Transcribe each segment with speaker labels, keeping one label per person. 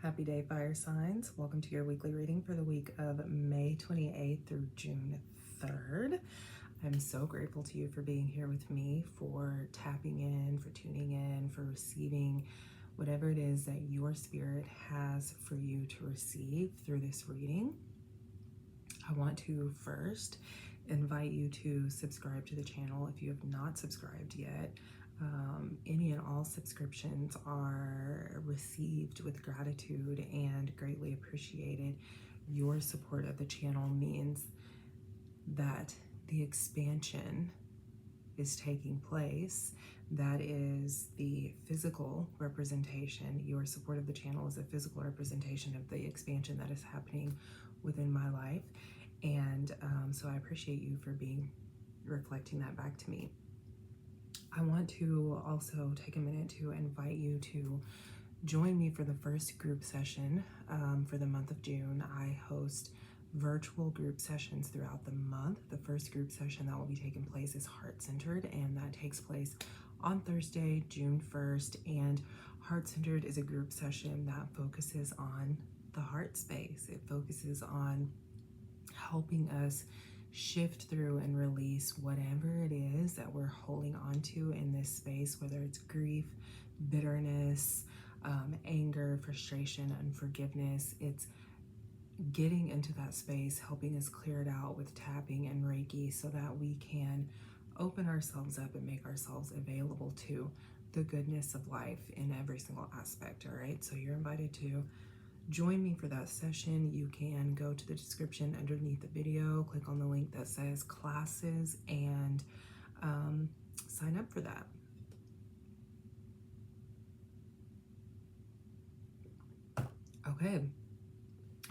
Speaker 1: Happy day, fire signs. Welcome to your weekly reading for the week of May 28th through June 3rd. I'm so grateful to you for being here with me, for tapping in, for tuning in, for receiving whatever it is that your spirit has for you to receive through this reading. I want to first invite you to subscribe to the channel if you have not subscribed yet. Any and all subscriptions are received with gratitude and greatly appreciated. Your support of the channel means that the expansion is taking place. That is the physical representation. Your support of the channel is a physical representation of the expansion that is happening within my life. And so I appreciate you for reflecting that back to me. I want to also take a minute to invite you to join me for the first group session for the month of June. I host virtual group sessions throughout the month. The first group session that will be taking place is Heart-Centered, and that takes place on Thursday, June 1st. And Heart-Centered is a group session that focuses on the heart space. It focuses on helping us shift through and release whatever it is that we're holding on to in this space, whether it's grief, bitterness, anger, frustration, unforgiveness. It's getting into that space, helping us clear it out with tapping and Reiki so that we can open ourselves up and make ourselves available to the goodness of life in every single aspect. All right, so you're invited to join me for that session. You can go to the description underneath the video, click on the link that says classes, and sign up for that. Okay,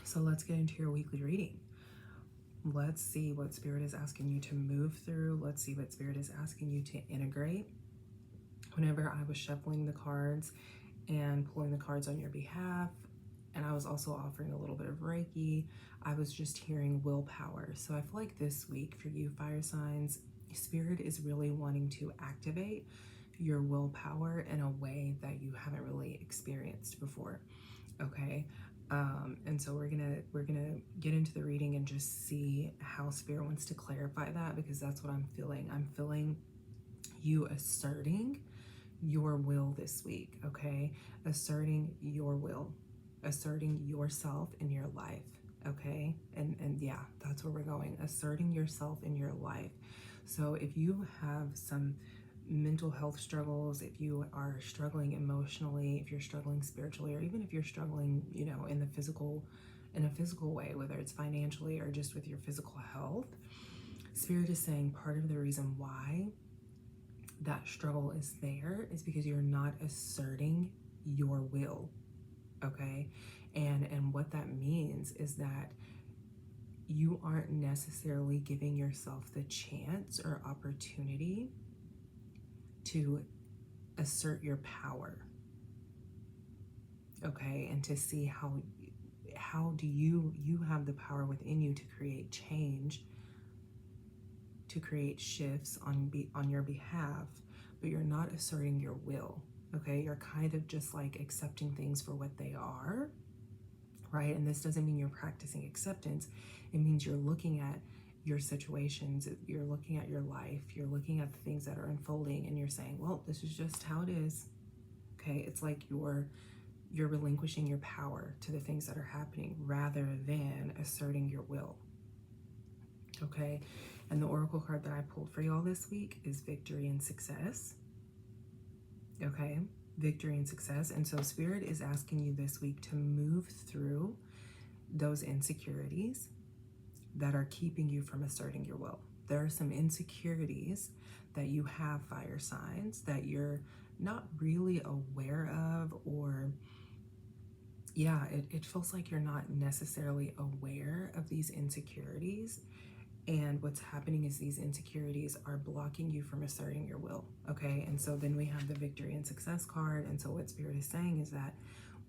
Speaker 1: so let's get into your weekly reading. Let's see what Spirit is asking you to move through. Let's see what Spirit is asking you to integrate. Whenever I was shuffling the cards and pulling the cards on your behalf, and I was also offering a little bit of Reiki, I was just hearing willpower. So I feel like this week for you fire signs, Spirit is really wanting to activate your willpower in a way that you haven't really experienced before. Okay, and so we're gonna get into the reading and just see how Spirit wants to clarify that, because that's what I'm feeling. I'm feeling you asserting your will this week. Okay, asserting your will, asserting yourself in your life. Okay, and yeah, that's where we're going, asserting yourself in your life. So if you have some mental health struggles, if you are struggling emotionally, if you're struggling spiritually, or even if you're struggling, you know, in a physical way, whether it's financially or just with your physical health, Spirit is saying part of the reason why that struggle is there is because you're not asserting your will. Okay, and what that means is that you aren't necessarily giving yourself the chance or opportunity to assert your power. Okay, and to see how do you have the power within you to create change, to create shifts on your behalf, but you're not asserting your will. Okay, you're kind of just like accepting things for what they are, right? And this doesn't mean you're practicing acceptance. It means you're looking at your situations, you're looking at your life, you're looking at the things that are unfolding, and you're saying, well, this is just how it is. Okay, it's like you're relinquishing your power to the things that are happening rather than asserting your will. Okay, and the oracle card that I pulled for y'all this week is Victory and Success. Okay, victory and success. And so Spirit is asking you this week to move through those insecurities that are keeping you from asserting your will. There are some insecurities that you have, fire signs, that you're not really aware of, or yeah, it feels like you're not necessarily aware of these insecurities. And what's happening is these insecurities are blocking you from asserting your will. Okay, and so then we have the Victory and Success card. And so what Spirit is saying is that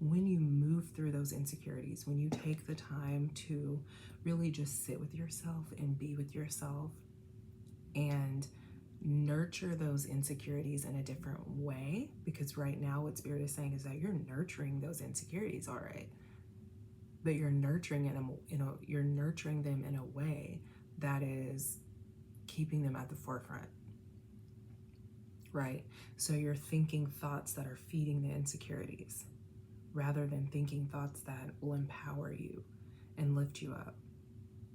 Speaker 1: when you move through those insecurities, when you take the time to really just sit with yourself and be with yourself and nurture those insecurities in a different way, because right now what Spirit is saying is that you're nurturing those insecurities, all right, but you're nurturing it you're nurturing them in a way that is keeping them at the forefront, right? So you're thinking thoughts that are feeding the insecurities rather than thinking thoughts that will empower you and lift you up,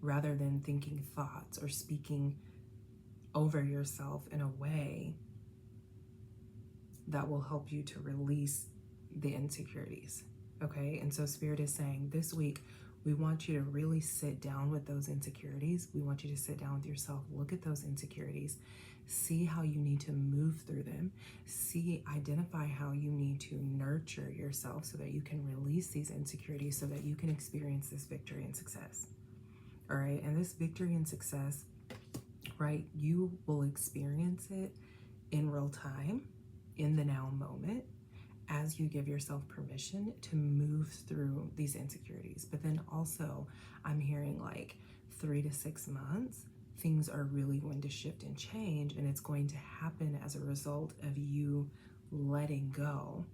Speaker 1: rather than thinking thoughts or speaking over yourself in a way that will help you to release the insecurities, okay? And so Spirit is saying this week, we want you to really sit down with those insecurities. We want you to sit down with yourself, look at those insecurities, see how you need to move through them, identify how you need to nurture yourself so that you can release these insecurities so that you can experience this victory and success, all right? And this victory and success, right, you will experience it in real time, in the now moment, as you give yourself permission to move through these insecurities. But then also, I'm hearing like 3 to 6 months, things are really going to shift and change, and it's going to happen as a result of you letting go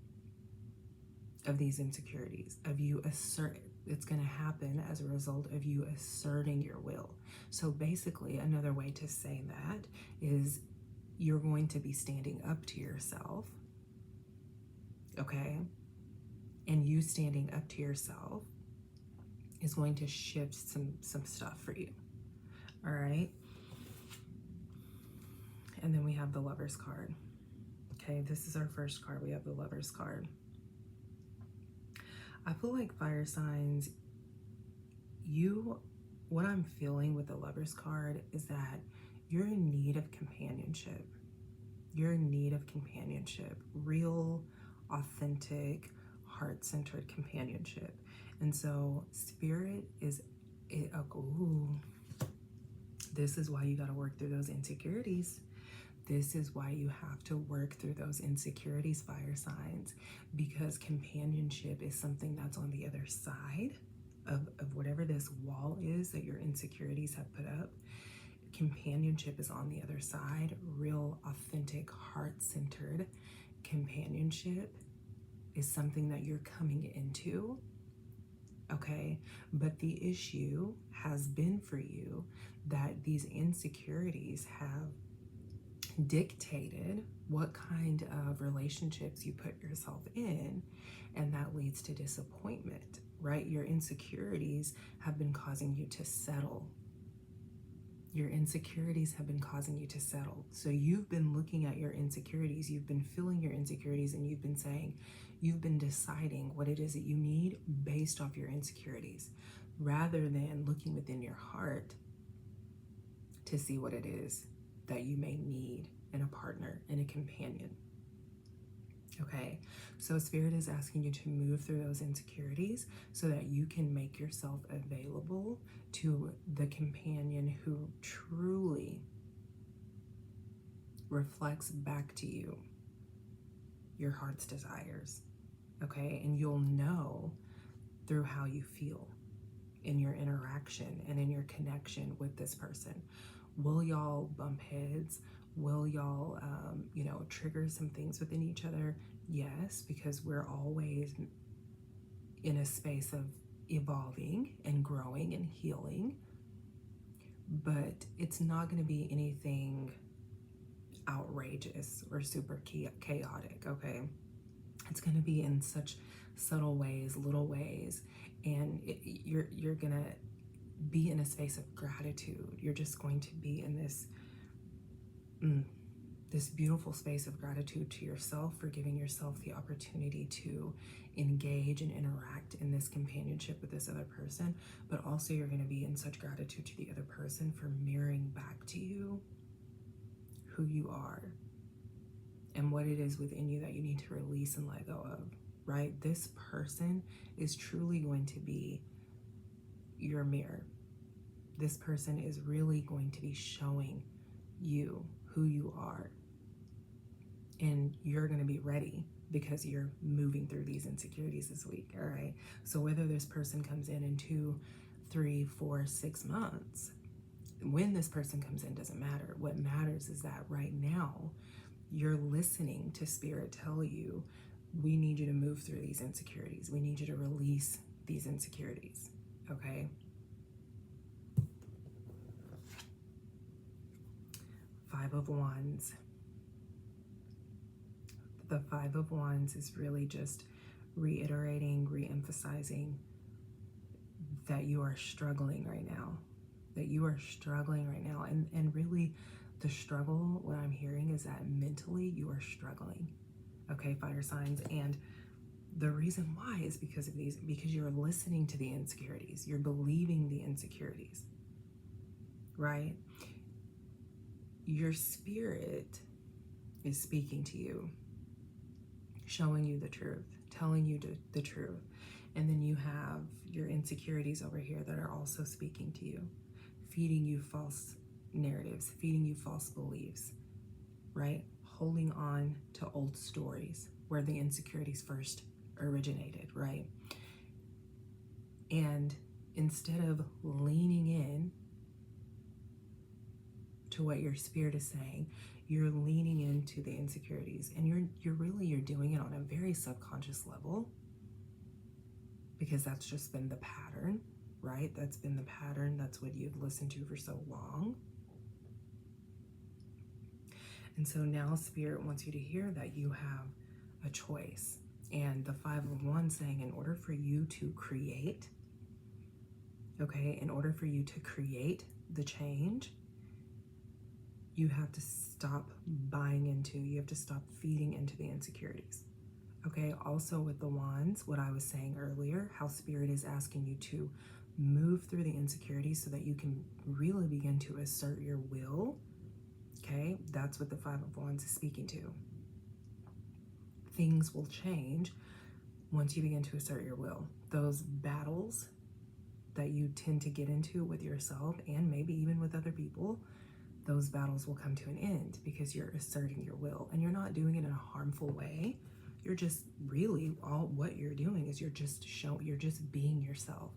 Speaker 1: of these insecurities, of you it's going to happen as a result of you asserting your will. So basically, another way to say that is you're going to be standing up to yourself, okay? And you standing up to yourself is going to shift some stuff for you, all right? And then we have the Lover's card. Okay, this is our first card. We have the Lover's card. I feel like fire signs, what I'm feeling with the Lover's card is that you're in need of companionship. You're in need of companionship, real, authentic, heart-centered companionship. And so Spirit is, this is why you got to work through those insecurities. This is why you have to work through those insecurities, fire signs, because companionship is something that's on the other side of whatever this wall is that your insecurities have put up. Companionship is on the other side, real, authentic, heart-centered companionship is something that you're coming into, okay? But the issue has been for you that these insecurities have dictated what kind of relationships you put yourself in, and that leads to disappointment, right? Your insecurities have been causing you to settle. Your insecurities have been causing you to settle. So you've been looking at your insecurities, you've been feeling your insecurities, and you've been saying, you've been deciding what it is that you need based off your insecurities, rather than looking within your heart to see what it is that you may need in a partner, in a companion. Okay, so Spirit is asking you to move through those insecurities so that you can make yourself available to the companion who truly reflects back to you your heart's desires. Okay, and you'll know through how you feel in your interaction and in your connection with this person. Will y'all bump heads? Will y'all, trigger some things within each other? Yes, because we're always in a space of evolving and growing and healing. But it's not going to be anything outrageous or super chaotic, okay? It's going to be in such subtle ways, little ways, and you're going to be in a space of gratitude. You're just going to be in this beautiful space of gratitude to yourself for giving yourself the opportunity to engage and interact in this companionship with this other person, but also you're going to be in such gratitude to the other person for mirroring back to you who you are and what it is within you that you need to release and let go of, right? This person is truly going to be your mirror. This person is really going to be showing you who you are, and you're going to be ready because you're moving through these insecurities this week. All right, so whether this person comes in 2, 3, 4, 6 months, When this person comes in doesn't matter. What matters is that right now you're listening to Spirit tell you, we need you to move through these insecurities. We need you to release these insecurities. Okay? Five of Wands. The Five of Wands is really just reiterating, re-emphasizing that you are struggling right now. That you are struggling right now. And really, the struggle, what I'm hearing is that mentally you are struggling. Okay, fire signs. And the reason why is because of these, because you're listening to the insecurities. You're believing the insecurities, right? Your spirit is speaking to you, showing you the truth, telling you the truth. And then you have your insecurities over here that are also speaking to you, feeding you false narratives, feeding you false beliefs, right? Holding on to old stories where the insecurities first originated, right? And instead of leaning in to what your spirit is saying, you're leaning into the insecurities, and you're doing it on a very subconscious level, because that's just been the pattern, right? That's been the pattern. That's what you've listened to for so long. And so now Spirit wants you to hear that you have a choice. And the Five of Wands saying, in order for you to create, okay, in order for you to create the change, you have to stop buying into, you have to stop feeding into the insecurities. Okay, also with the Wands, what I was saying earlier, how Spirit is asking you to move through the insecurities so that you can really begin to assert your will. Okay, that's what the Five of Wands is speaking to. Things will change once you begin to assert your will. Those battles that you tend to get into with yourself and maybe even with other people, those battles will come to an end because you're asserting your will, and you're not doing it in a harmful way. You're just really, all what you're doing is you're just being yourself.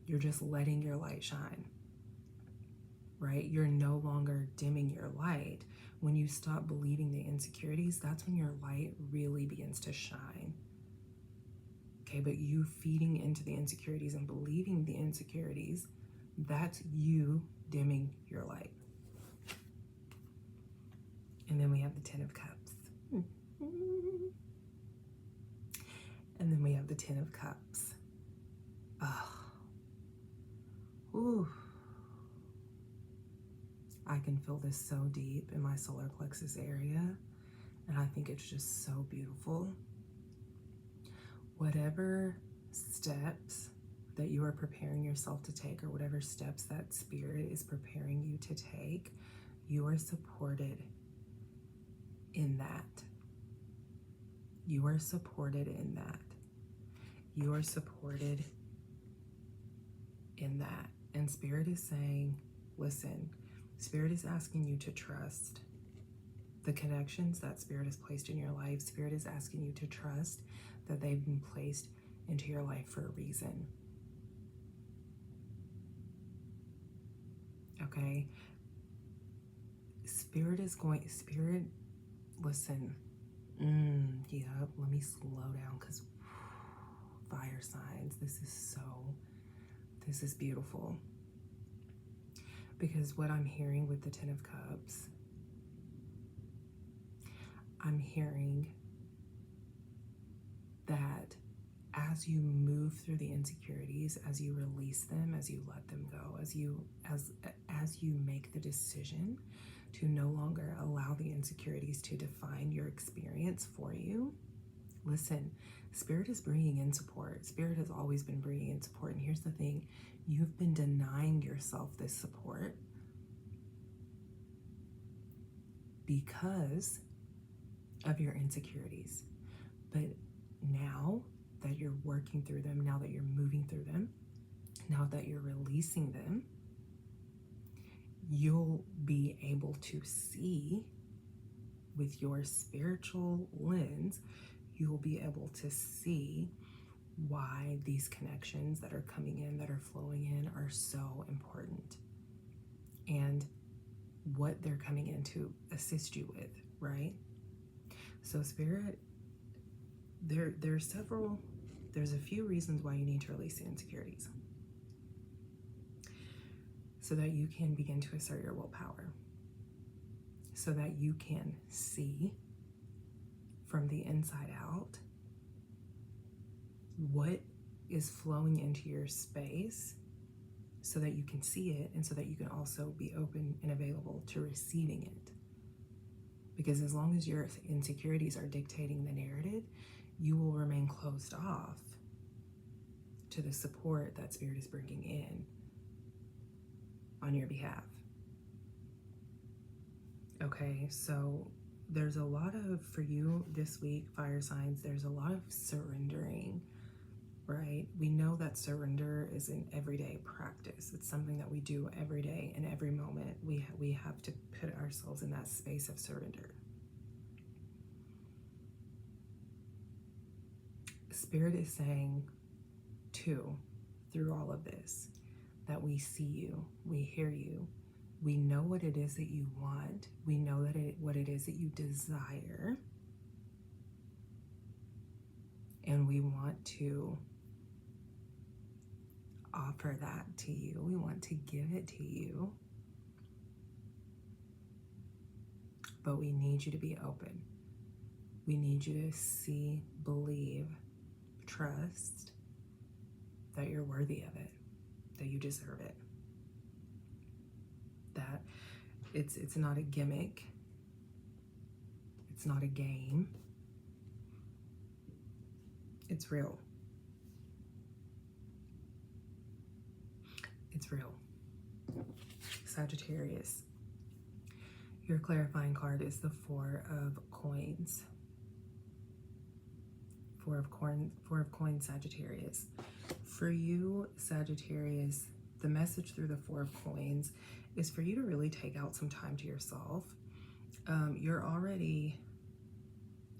Speaker 1: You're just letting your light shine, right? You're no longer dimming your light. When you stop believing the insecurities, that's when your light really begins to shine. Okay, but you feeding into the insecurities and believing the insecurities, that's you dimming your light. And then we have the Ten of Cups. And then we have the Ten of Cups. Oh. Ooh. I can feel this so deep in my solar plexus area, and I think it's just so beautiful. Whatever steps that you are preparing yourself to take, or whatever steps that Spirit is preparing you to take, you are supported in that. You are supported in that. You are supported in that. And Spirit is saying, listen, Spirit is asking you to trust the connections that Spirit has placed in your life. Spirit is asking you to trust that they've been placed into your life for a reason. Okay? Spirit, listen. Yeah, let me slow down, because fire signs, this is beautiful. Because what I'm hearing with the Ten of Cups, I'm hearing that as you move through the insecurities, as you release them, as you let them go, as you make the decision to no longer allow the insecurities to define your experience for you, listen, Spirit is bringing in support. Spirit has always been bringing in support. And here's the thing, you've been denying yourself this support because of your insecurities. But now that you're working through them, now that you're moving through them, now that you're releasing them, you'll be able to see with your spiritual lens, you'll be able to see why these connections that are coming in, that are flowing in, are so important. and what they're coming in to assist you with, right? So Spirit, there's a few reasons why you need to release the insecurities, so that you can begin to assert your willpower, so that you can see from the inside out what is flowing into your space, so that you can see it, and so that you can also be open and available to receiving it. Because as long as your insecurities are dictating the narrative, you will remain closed off to the support that Spirit is bringing in on your behalf. Okay, so there's a lot of, for you this week, fire signs, there's a lot of surrendering, right? We know that surrender is an everyday practice. It's something that we do every day, in every moment. We have to put ourselves in that space of surrender. Spirit is saying, too, through all of this, that we see you, we hear you, we know what it is that you want, we know what it is that you desire, and we want to offer that to you. We want to give it to you, but we need you to be open. We need you to see, believe, trust that you're worthy of it, that you deserve it, that it's not a gimmick, it's not a game, it's real. It's real. Sagittarius, your clarifying card is the Four of Coins. Four of Coins, Sagittarius. For you, Sagittarius, the message through the Four of Coins is for you to really take out some time to yourself. You're already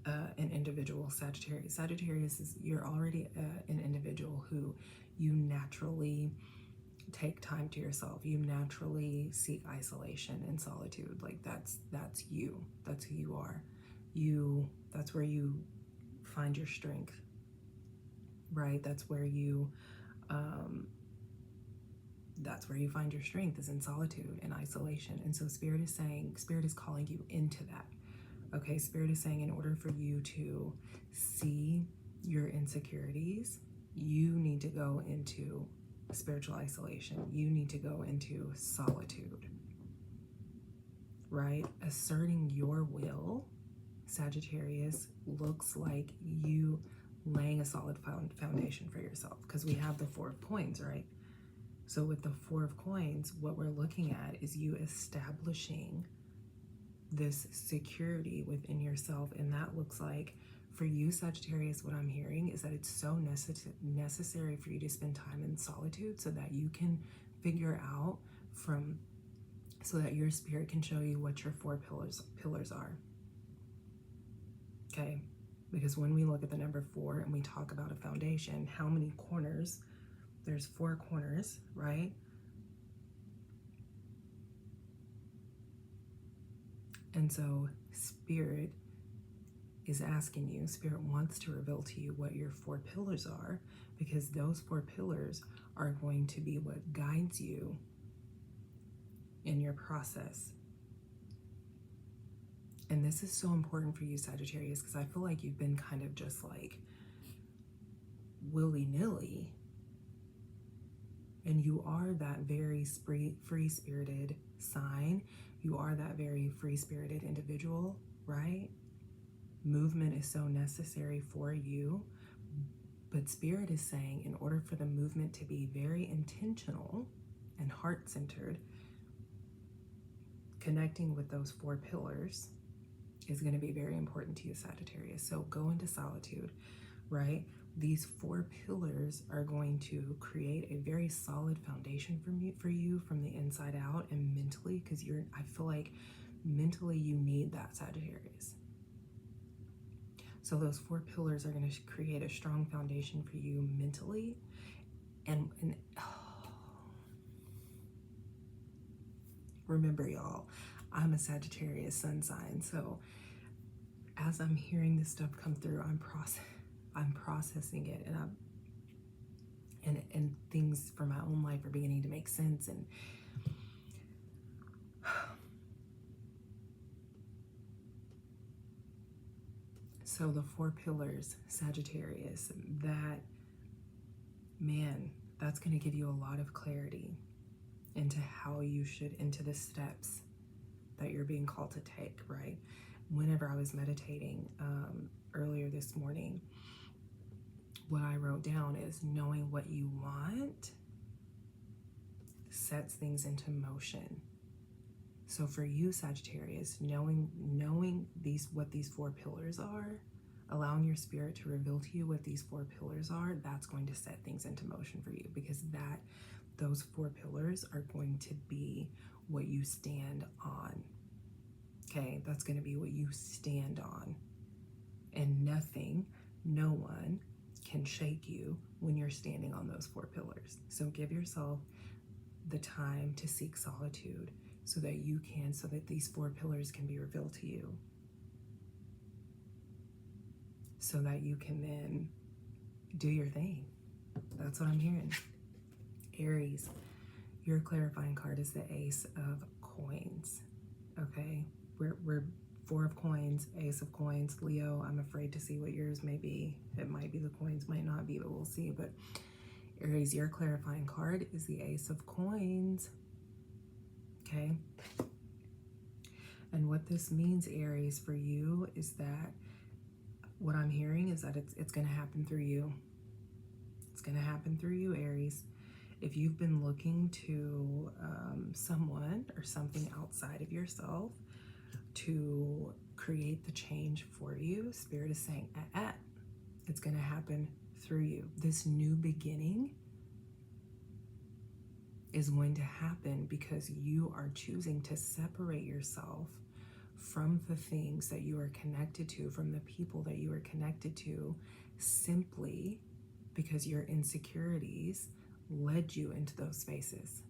Speaker 1: an individual, Sagittarius. Sagittarius is, you're already an individual who you naturally take time to yourself. You naturally seek isolation and solitude. Like that's you. That's who you are. That's where you find your strength, right? That's where you find your strength, is in solitude and isolation. And so Spirit is calling you into that. Okay, Spirit is saying, in order for you to see your insecurities, you need to go into spiritual isolation. You need to go into solitude, right? Asserting your will, Sagittarius, looks like you laying a solid foundation for yourself, because we have the Four of Coins, right? So with the Four of Coins, what we're looking at is you establishing this security within yourself. And that looks like, for you, Sagittarius, what I'm hearing is that it's so necessary for you to spend time in solitude, so that you can figure out so that your spirit can show you what your four pillars are. Okay, because when we look at the number 4 and we talk about a foundation, how many corners? There's 4 corners, right? And so Spirit is asking you, Spirit wants to reveal to you what your 4 pillars are, because those 4 pillars are going to be what guides you in your process. And this is so important for you, Sagittarius, because I feel like you've been kind of just like willy-nilly. And you are that very free-spirited sign. You are that very free-spirited individual, right? Movement is so necessary for you. But Spirit is saying, in order for the movement to be very intentional and heart-centered, connecting with those 4 pillars is going to be very important to you, Sagittarius. So go into solitude, right? These 4 pillars are going to create a very solid foundation for you from the inside out and mentally, because I feel like mentally you need that, Sagittarius. So those 4 pillars are going to create a strong foundation for you mentally, and Remember, y'all, I'm a Sagittarius sun sign, so as I'm hearing this stuff come through, I'm processing it, and things from my own life are beginning to make sense. And so the 4 pillars, Sagittarius, that, man, that's going to give you a lot of clarity into how you should, into the steps that you're being called to take, right? Whenever I was meditating earlier this morning, what I wrote down is knowing what you want sets things into motion. So for you, Sagittarius, knowing what these 4 pillars are, allowing your spirit to reveal to you what these 4 pillars are, that's going to set things into motion for you, because those 4 pillars are going to be what you stand on. Okay, that's going to be what you stand on. And no one can shake you when you're standing on those 4 pillars. So give yourself the time to seek solitude so that these 4 pillars can be revealed to you, so that you can then do your thing. That's what I'm hearing. Aries, your clarifying card is the Ace of Coins. Okay, we're 4 of Coins, Ace of Coins. Leo, I'm afraid to see what yours may be. It might be the coins, might not be, but we'll see. But Aries, your clarifying card is the Ace of Coins. Okay, and what this means, Aries, for you is that what I'm hearing is that it's going to happen through you. It's going to happen through you, Aries. If you've been looking to someone or something outside of yourself to create the change for you, Spirit is saying, it's going to happen through you. This new beginning is going to happen because you are choosing to separate yourself from the things that you are connected to, from the people that you are connected to, simply because your insecurities led you into those spaces.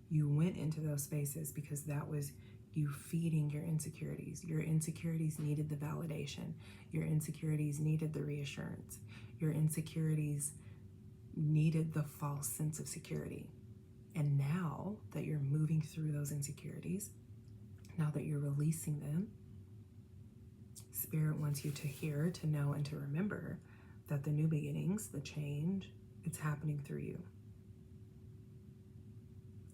Speaker 1: You went into those spaces because that was you feeding your insecurities. Your insecurities needed the validation. Your insecurities needed the reassurance. Your insecurities needed the false sense of security. And now that you're moving through those insecurities, now that you're releasing them, Spirit wants you to hear, to know, and to remember that the new beginnings, the change, it's happening through you.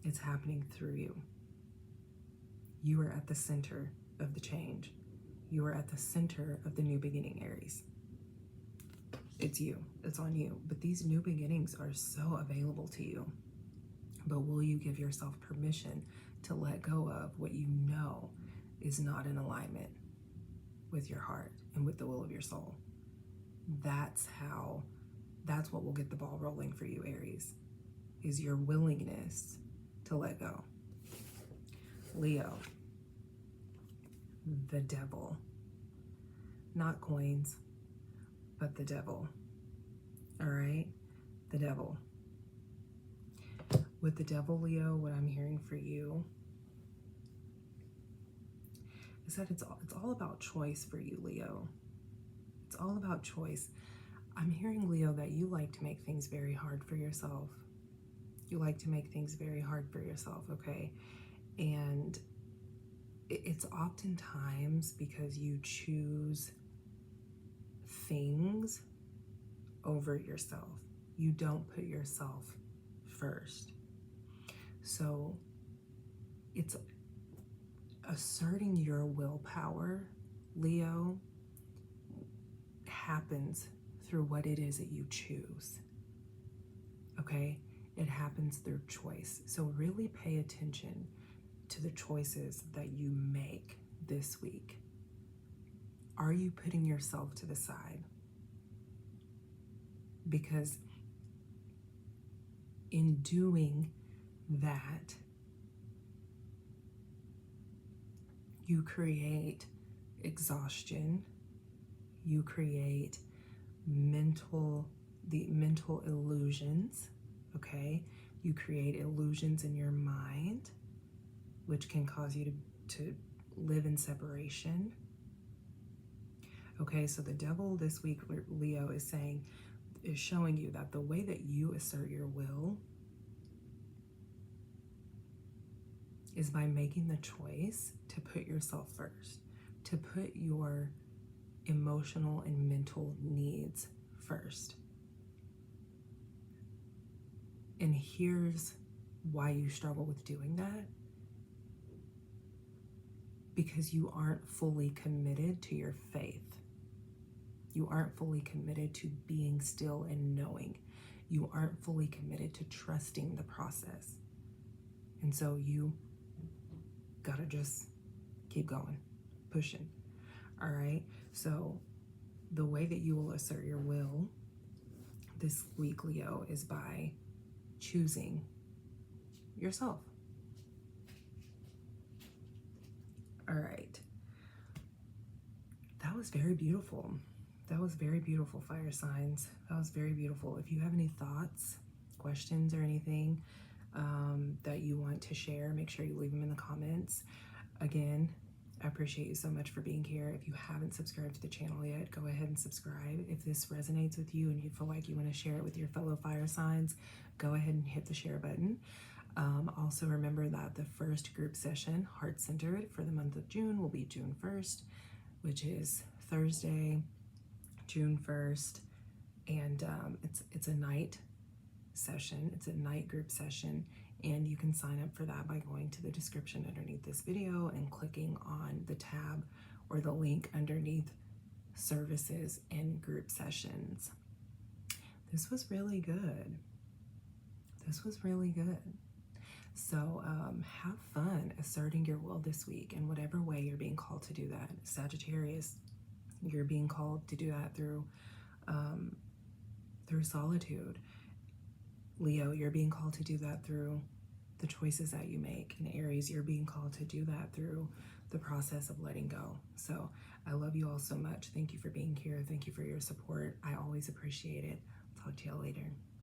Speaker 1: It's happening through you. You are at the center of the change. You are at the center of the new beginning, Aries. It's you. It's on you. But these new beginnings are so available to you. But will you give yourself permission to let go of what you know is not in alignment with your heart and with the will of your soul? That's what will get the ball rolling for you, Aries, is your willingness to let go. Leo, the devil, not coins, but the devil. All right, the devil. With the devil, Leo, what I'm hearing for you is that it's all about choice for you, Leo. It's all about choice. I'm hearing, Leo, that you like to make things very hard for yourself. You like to make things very hard for yourself, okay? And it's oftentimes because you choose things over yourself. You don't put yourself first. So it's asserting your willpower, Leo, happens through what it is that you choose. Okay? It happens through choice. So really pay attention to the choices that you make this week. Are you putting yourself to the side? Because in doing that, you create exhaustion, you create mental illusions, okay? You create illusions in your mind, which can cause you to live in separation. Okay, so the devil this week, Leo, is showing you that the way that you assert your will is by making the choice to put yourself first, to put your emotional and mental needs first. And here's why you struggle with doing that. Because you aren't fully committed to your faith. You aren't fully committed to being still and knowing. You aren't fully committed to trusting the process. And so you gotta just keep going, pushing. All right, so the way that you will assert your will this week, Leo, is by choosing yourself. All right, that was very beautiful. That was very beautiful, fire signs. That was very beautiful. If you have any thoughts, questions, or anything that you want to share, make sure you leave them in the comments. Again, I appreciate you so much for being here. If you haven't subscribed to the channel yet, go ahead and subscribe. If this resonates with you and you feel like you want to share it with your fellow fire signs, go ahead and hit the share button. Also remember that the first group session, heart-centered, for the month of June will be June 1st, which is Thursday, June 1st, and it's a night session. It's a night group session, and you can sign up for that by going to the description underneath this video and clicking on the tab or the link underneath services and group sessions. This was really good. This was really good. So have fun asserting your will this week in whatever way you're being called to do that. Sagittarius, you're being called to do that through solitude. Leo, you're being called to do that through the choices that you make. And Aries, you're being called to do that through the process of letting go. So I love you all so much. Thank you for being here. Thank you for your support. I always appreciate it. Talk to y'all later.